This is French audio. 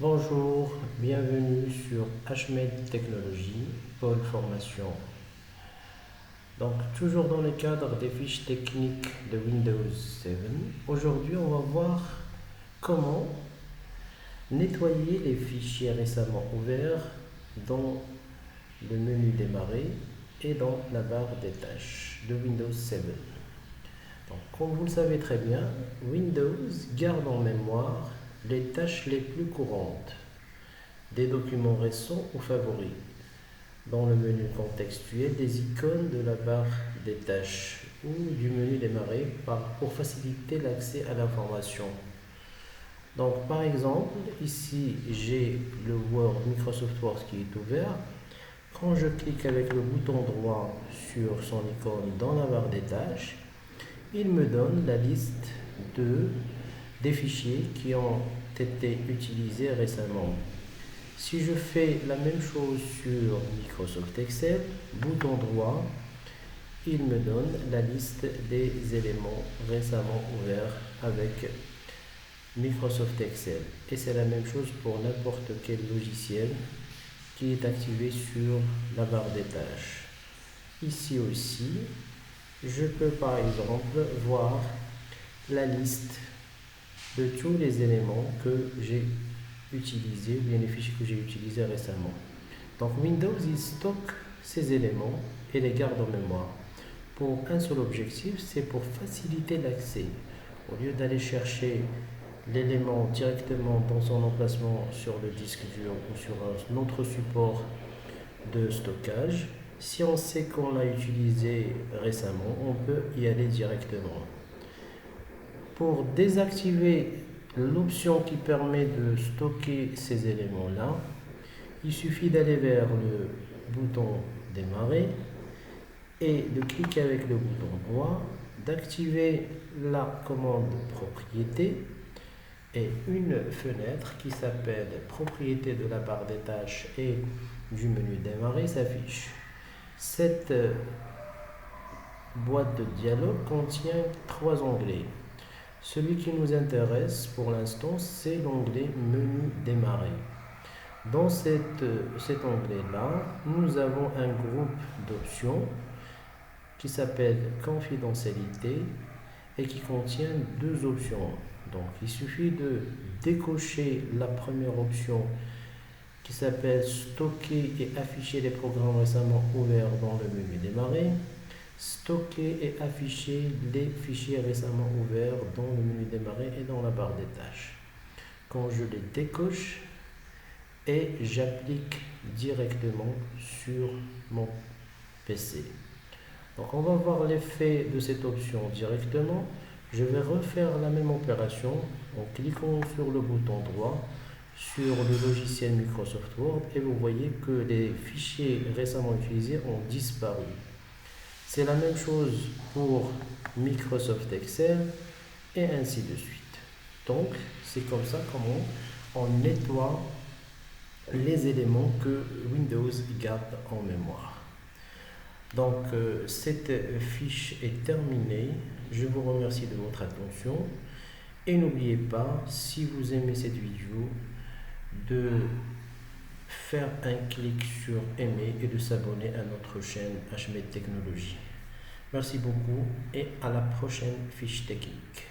Bonjour, bienvenue sur HMED Technologies, pôle formation. Donc, toujours dans le cadre des fiches techniques de Windows 7, aujourd'hui on va voir comment nettoyer les fichiers récemment ouverts dans le menu démarrer et dans la barre des tâches de Windows 7. Donc, comme vous le savez très bien, Windows garde en mémoire les tâches les plus courantes, des documents récents ou favoris. Dans le menu contextuel, des icônes de la barre des tâches ou du menu démarrer pour faciliter l'accès à l'information. Donc par exemple, ici j'ai le Microsoft Word qui est ouvert. Quand je clique avec le bouton droit sur son icône dans la barre des tâches, il me donne la liste des fichiers qui ont été utilisés récemment. Si je fais la même chose sur Microsoft Excel, bouton droit, il me donne la liste des éléments récemment ouverts avec Microsoft Excel. Et c'est la même chose pour n'importe quel logiciel qui est activé sur la barre des tâches. Ici aussi, je peux par exemple voir la liste de tous les éléments que j'ai utilisés, ou bien les fichiers que j'ai utilisés récemment. Donc Windows, il stocke ces éléments et les garde en mémoire pour un seul objectif, c'est pour faciliter l'accès. Au lieu d'aller chercher l'élément directement dans son emplacement sur le disque dur ou sur un autre support de stockage, si on sait qu'on l'a utilisé récemment, on peut y aller directement. Pour désactiver l'option qui permet de stocker ces éléments-là, il suffit d'aller vers le bouton démarrer et de cliquer avec le bouton droit, d'activer la commande propriété et une fenêtre qui s'appelle propriété de la barre des tâches et du menu démarrer s'affiche. Cette boîte de dialogue contient 3 onglets. Celui qui nous intéresse pour l'instant, c'est l'onglet menu démarrer. Dans cet onglet-là, nous avons un groupe d'options qui s'appelle confidentialité et qui contient 2 options. Donc il suffit de décocher la première option qui s'appelle stocker et afficher les programmes récemment ouverts dans le menu démarrer, stocker et afficher les fichiers récemment ouverts dans le menu démarrer et dans la barre des tâches. Quand je les décoche et j'applique directement sur mon PC. Donc on va voir l'effet de cette option directement. Je vais refaire la même opération en cliquant sur le bouton droit sur le logiciel Microsoft Word et vous voyez que les fichiers récemment utilisés ont disparu. C'est la même chose pour Microsoft Excel et ainsi de suite. Donc c'est comme ça comment on nettoie les éléments que Windows garde en mémoire. Donc cette fiche est terminée. Je vous remercie de votre attention et n'oubliez pas, si vous aimez cette vidéo, de faire un clic sur aimer et de s'abonner à notre chaîne HMED Technologies. Merci beaucoup et à la prochaine fiche technique.